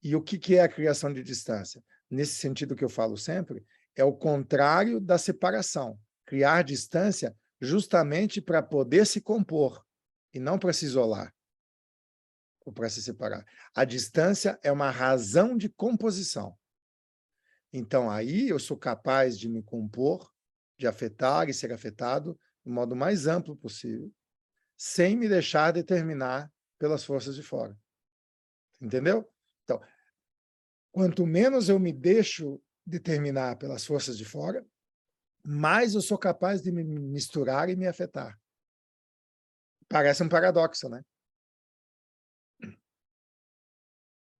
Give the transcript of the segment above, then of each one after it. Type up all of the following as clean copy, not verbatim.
E o que é a criação de distância? Nesse sentido que eu falo sempre, é o contrário da separação. Criar distância justamente para poder se compor e não para se isolar ou para se separar. A distância é uma razão de composição. Então, aí eu sou capaz de me compor, de afetar e ser afetado do modo mais amplo possível, sem me deixar determinar pelas forças de fora. Entendeu? Então, quanto menos eu me deixo determinar pelas forças de fora, mais eu sou capaz de me misturar e me afetar. Parece um paradoxo, né?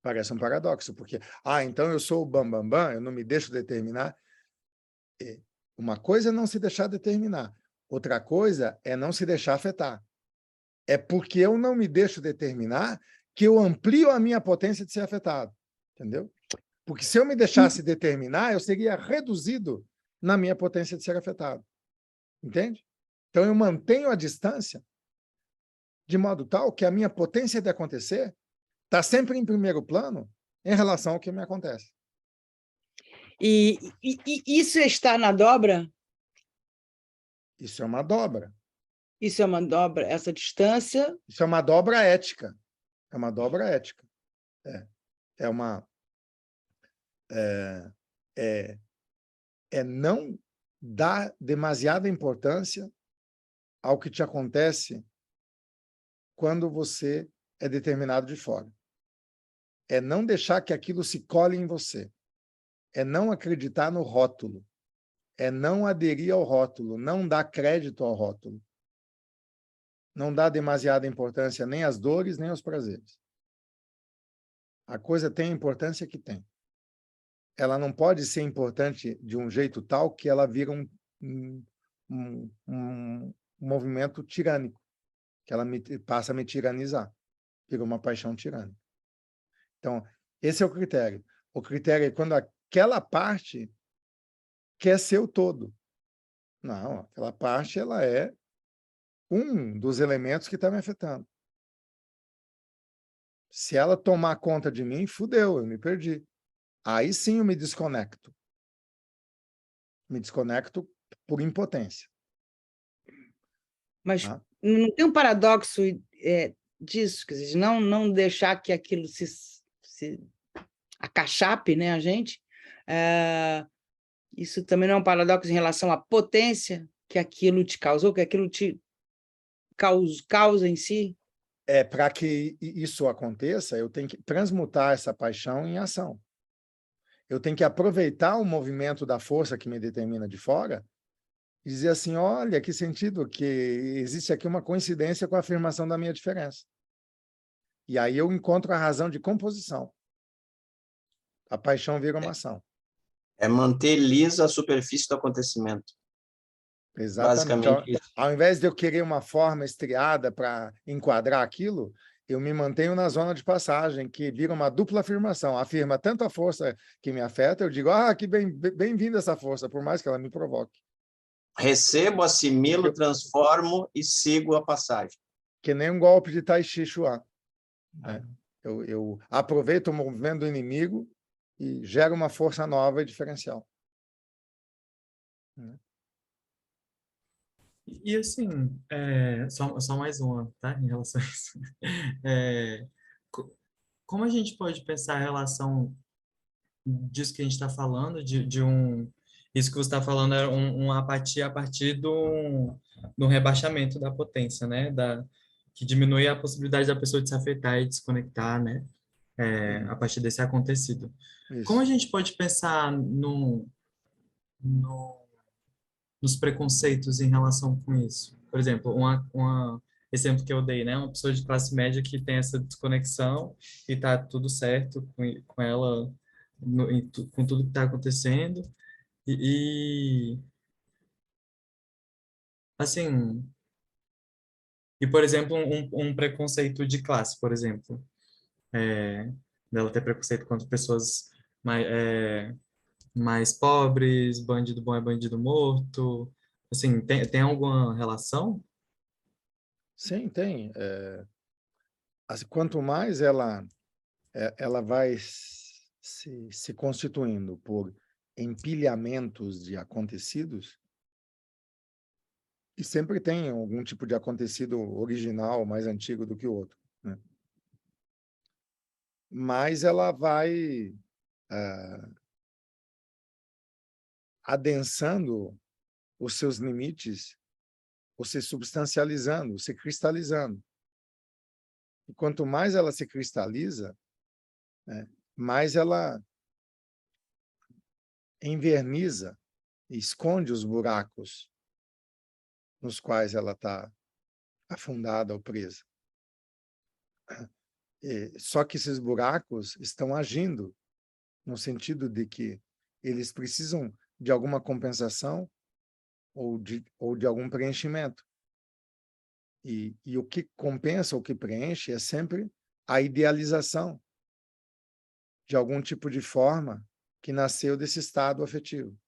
Parece um paradoxo, porque, então eu sou o bambambam, bam, bam, eu não me deixo determinar. Uma coisa é não se deixar determinar, outra coisa é não se deixar afetar. É porque eu não me deixo determinar que eu amplio a minha potência de ser afetado, entendeu? Porque se eu me deixasse determinar, eu seria reduzido na minha potência de ser afetado, entende? Então eu mantenho a distância de modo tal que a minha potência de acontecer está sempre em primeiro plano em relação ao que me acontece. E isso está na dobra? Isso é uma dobra. Isso é uma dobra, essa distância? Isso é uma dobra ética. É uma dobra ética. É uma... É não dar demasiada importância ao que te acontece quando você é determinado de fora. É não deixar que aquilo se cole em você. É não acreditar no rótulo. É não aderir ao rótulo, não dar crédito ao rótulo. Não dar demasiada importância nem às dores, nem aos prazeres. A coisa tem a importância que tem. Ela não pode ser importante de um jeito tal que ela vira um movimento tirânico, que ela passa a me tiranizar. Vira uma paixão tirânica. Então, esse é o critério. O critério é quando aquela parte quer ser o todo. Não, aquela parte ela é um dos elementos que está me afetando. Se ela tomar conta de mim, fudeu, eu me perdi. Aí sim eu me desconecto. Me desconecto por impotência. Mas Tá? não tem um paradoxo disso, quer dizer, não deixar que aquilo se acachape, né, a gente? Isso também não é um paradoxo em relação à potência que aquilo te causou, que aquilo te causa em si? Para que isso aconteça, eu tenho que transmutar essa paixão em ação. Eu tenho que aproveitar o movimento da força que me determina de fora e dizer assim, olha, que sentido, que existe aqui uma coincidência com a afirmação da minha diferença. E aí eu encontro a razão de composição. A paixão vira uma ação. É manter lisa a superfície do acontecimento. Exatamente. Basicamente isso. Ao invés de eu querer uma forma estriada para enquadrar aquilo, eu me mantenho na zona de passagem, que vira uma dupla afirmação. Afirma tanto a força que me afeta, eu digo, que bem-vinda essa força, por mais que ela me provoque. Recebo, assimilo, transformo e sigo a passagem. Que nem um golpe de Tai Chi Chuan. Eu aproveito o movimento do inimigo e gero uma força nova e diferencial. E assim, só mais uma, tá? Em relação a isso. Como a gente pode pensar a relação disso que a gente está falando, isso que você está falando é uma apatia a partir do rebaixamento da potência, né? Que diminui a possibilidade da pessoa de se afetar e desconectar, né? A partir desse acontecido. Isso. Como a gente pode pensar nos preconceitos em relação com isso? Por exemplo, exemplo que eu dei, né? Uma pessoa de classe média que tem essa desconexão e tá tudo certo com ela, com tudo que está acontecendo. Assim, por exemplo, um preconceito de classe, por exemplo, dela ter preconceito contra pessoas mais pobres, bandido bom é bandido morto. Assim, tem alguma relação? Sim, tem. Quanto mais ela ela vai se constituindo por empilhamentos de acontecidos, e sempre tem algum tipo de acontecido original, mais antigo do que o outro, né? Mas ela vai adensando os seus limites, ou se substancializando, se cristalizando. E quanto mais ela se cristaliza, né, mais ela enverniza e esconde os buracos nos quais ela está afundada ou presa. Só que esses buracos estão agindo no sentido de que eles precisam de alguma compensação ou de algum preenchimento. E o que compensa, o que preenche, é sempre a idealização de algum tipo de forma que nasceu desse estado afetivo.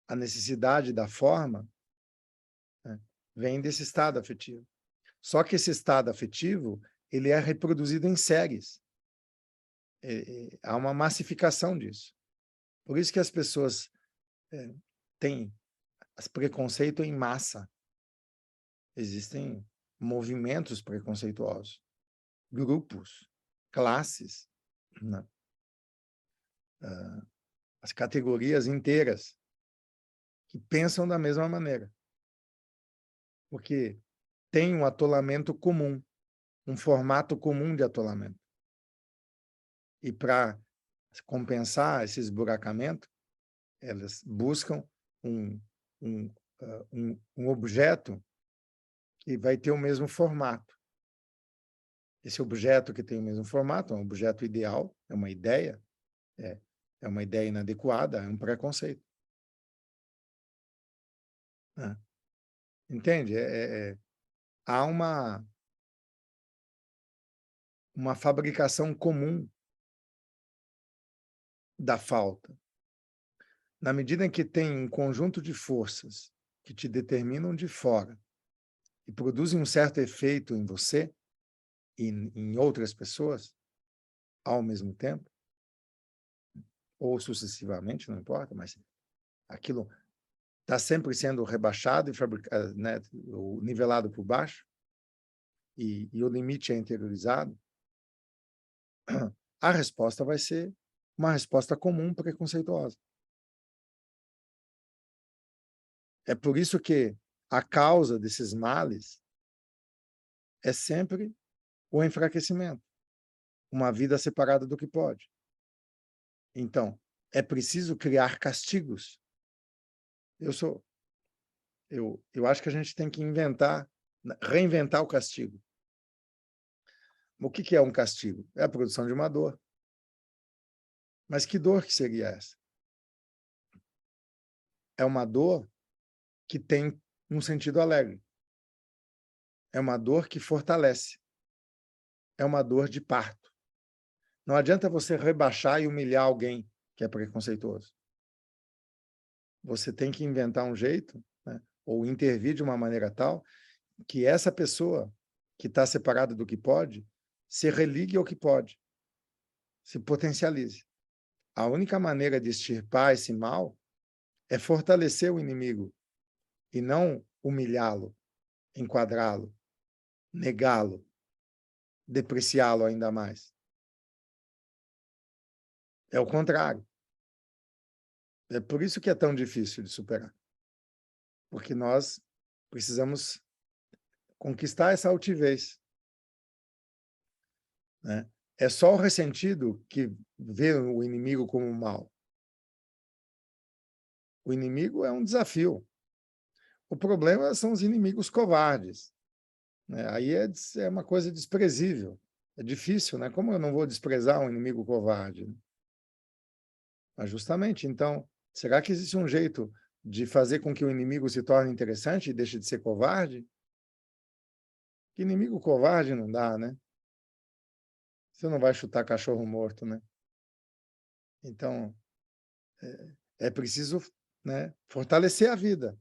A necessidade da forma, né, vem desse estado afetivo. Só que esse estado afetivo, ele é reproduzido em séries. Há uma massificação disso. Por isso que as pessoas têm preconceito em massa. Existem movimentos preconceituosos, grupos, classes, né? As categorias inteiras que pensam da mesma maneira. Porque tem um atolamento comum, um formato comum de atolamento. E para compensar esse esburacamento, elas buscam um objeto que vai ter o mesmo formato. Esse objeto que tem o mesmo formato é um objeto ideal, é uma ideia, é uma ideia inadequada, é um preconceito. Né? Entende? Há uma fabricação comum da falta. Na medida em que tem um conjunto de forças que te determinam de fora e produzem um certo efeito em você e em outras pessoas, ao mesmo tempo, ou sucessivamente, não importa, mas aquilo está sempre sendo rebaixado e fabricado, né, nivelado por baixo, e o limite é interiorizado, a resposta vai ser uma resposta comum preconceituosa. É por isso que a causa desses males é sempre o enfraquecimento, uma vida separada do que pode. Então, é preciso criar castigos. Eu acho que a gente tem que reinventar o castigo. O que é um castigo? É a produção de uma dor. Mas que dor que seria essa? É uma dor que tem um sentido alegre. É uma dor que fortalece. É uma dor de parto. Não adianta você rebaixar e humilhar alguém que é preconceituoso. Você tem que inventar um jeito, né, ou intervir de uma maneira tal que essa pessoa que está separada do que pode se religue ao que pode, se potencialize. A única maneira de extirpar esse mal é fortalecer o inimigo e não humilhá-lo, enquadrá-lo, negá-lo, depreciá-lo ainda mais. É o contrário. É por isso que é tão difícil de superar. Porque nós precisamos conquistar essa altivez, né? É só o ressentido que vê o inimigo como mal. O inimigo é um desafio. O problema são os inimigos covardes, né? Aí é uma coisa desprezível. É difícil, né? Como eu não vou desprezar um inimigo covarde? Mas justamente, então, será que existe um jeito de fazer com que o inimigo se torne interessante e deixe de ser covarde? Que inimigo covarde não dá, né? Você não vai chutar cachorro morto, né? Então, é preciso, né, fortalecer a vida.